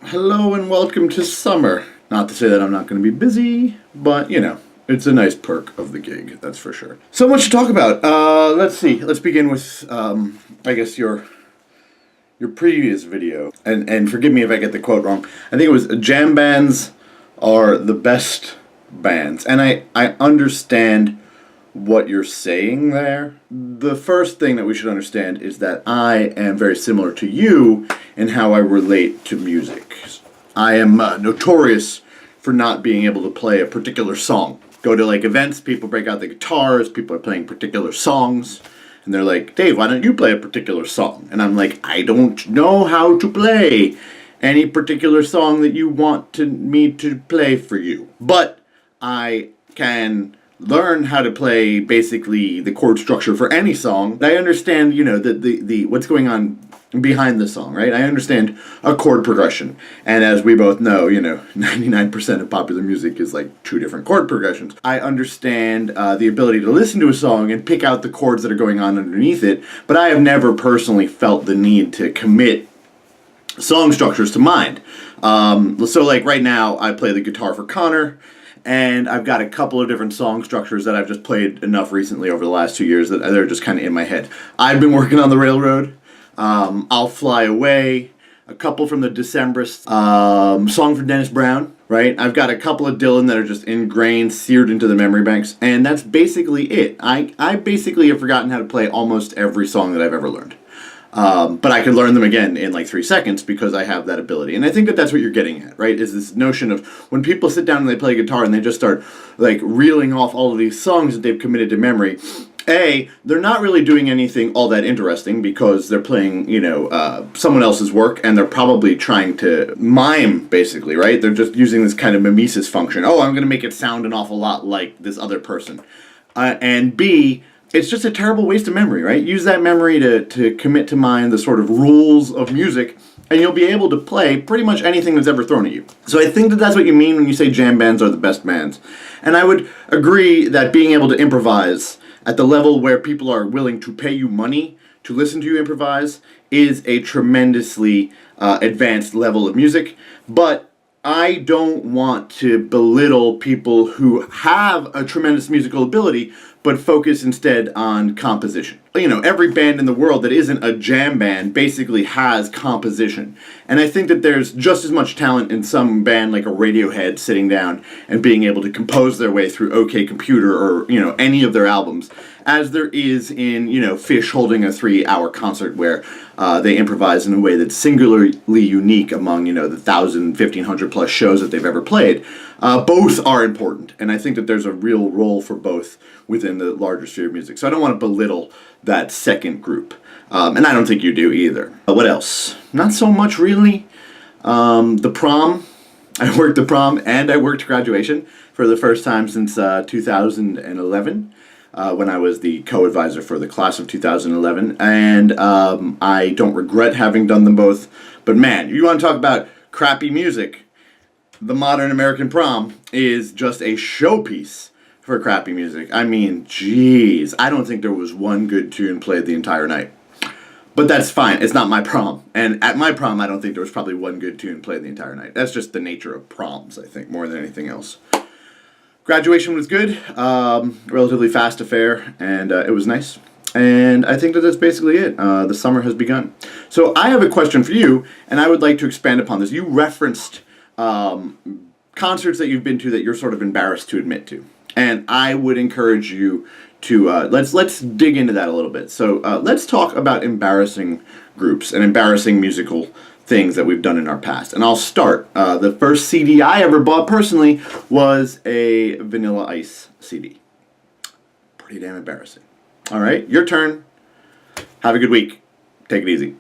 Hello and welcome to summer. Not to say that I'm not going to be busy, but it's a nice perk of the gig, that's for sure. So much to talk about. Let's see. Let's begin with, I guess, your previous video. And forgive me if I get the quote wrong. I think it was jam bands are the best bands. And I understand what you're saying there. The first thing that we should understand is that I am very similar to you in how I relate to music. I am notorious for not being able to play a particular song. Go to events, people break out the guitars, people are playing particular songs, and they're like, Dave, why don't you play a particular song? And I'm like, I don't know how to play any particular song that you want me to play for you. But I can learn how to play basically the chord structure for any song. I understand, the what's going on behind the song, right? I understand a chord progression. And as we both know, 99% of popular music is two different chord progressions. I understand the ability to listen to a song and pick out the chords that are going on underneath it, but I have never personally felt the need to commit song structures to mind. So right now I play the guitar for Connor, and I've got a couple of different song structures that I've just played enough recently over the last 2 years that they're just kind of in my head. I've been working on the Railroad, I'll Fly Away, a couple from the Decemberists, song from Dennis Brown, right? I've got a couple of Dylan that are just ingrained, seared into the memory banks, and that's basically it. I basically have forgotten how to play almost every song that I've ever learned. But I could learn them again in 3 seconds because I have that ability. And I think that that's what you're getting at, right? Is this notion of when people sit down and they play guitar and they just start reeling off all of these songs that they've committed to memory. A, they're not really doing anything all that interesting because they're playing, someone else's work, and they're probably trying to mime, basically, right? They're just using this kind of mimesis function. Oh, I'm going to make it sound an awful lot like this other person. And B, it's just a terrible waste of memory, right? Use that memory to commit to mind the sort of rules of music, and you'll be able to play pretty much anything that's ever thrown at you. So I think that that's what you mean when you say jam bands are the best bands. And I would agree that being able to improvise at the level where people are willing to pay you money to listen to you improvise is a tremendously advanced level of music. But I don't want to belittle people who have a tremendous musical ability, but focus instead on composition. Every band in the world that isn't a jam band basically has composition. And I think that there's just as much talent in some band like a Radiohead sitting down and being able to compose their way through OK Computer or, any of their albums as there is in, Fish holding a 3-hour concert where they improvise in a way that's singularly unique among, the 1,000, 1,500 plus shows that they've ever played. Both are important, and I think that there's a real role for both within the larger sphere of music. So I don't want to belittle that second group. And I don't think you do either. What else? Not so much, really. The prom. I worked the prom and I worked graduation for the first time since 2011. When I was the co-advisor for the class of 2011, and I don't regret having done them both. But man, you want to talk about crappy music, the modern American prom is just a showpiece for crappy music. I mean, geez, I don't think there was one good tune played the entire night. But that's fine, it's not my prom. And at my prom, I don't think there was probably one good tune played the entire night. That's just the nature of proms, I think, more than anything else. Graduation was good, relatively fast affair, and it was nice. And I think that that's basically it. The summer has begun. So I have a question for you, and I would like to expand upon this. You referenced concerts that you've been to that you're sort of embarrassed to admit to. And I would encourage you to, let's dig into that a little bit. So let's talk about embarrassing groups and embarrassing musical things that we've done in our past. And I'll start. The first CD I ever bought personally was a Vanilla Ice CD. Pretty damn embarrassing. All right, your turn. Have a good week. Take it easy.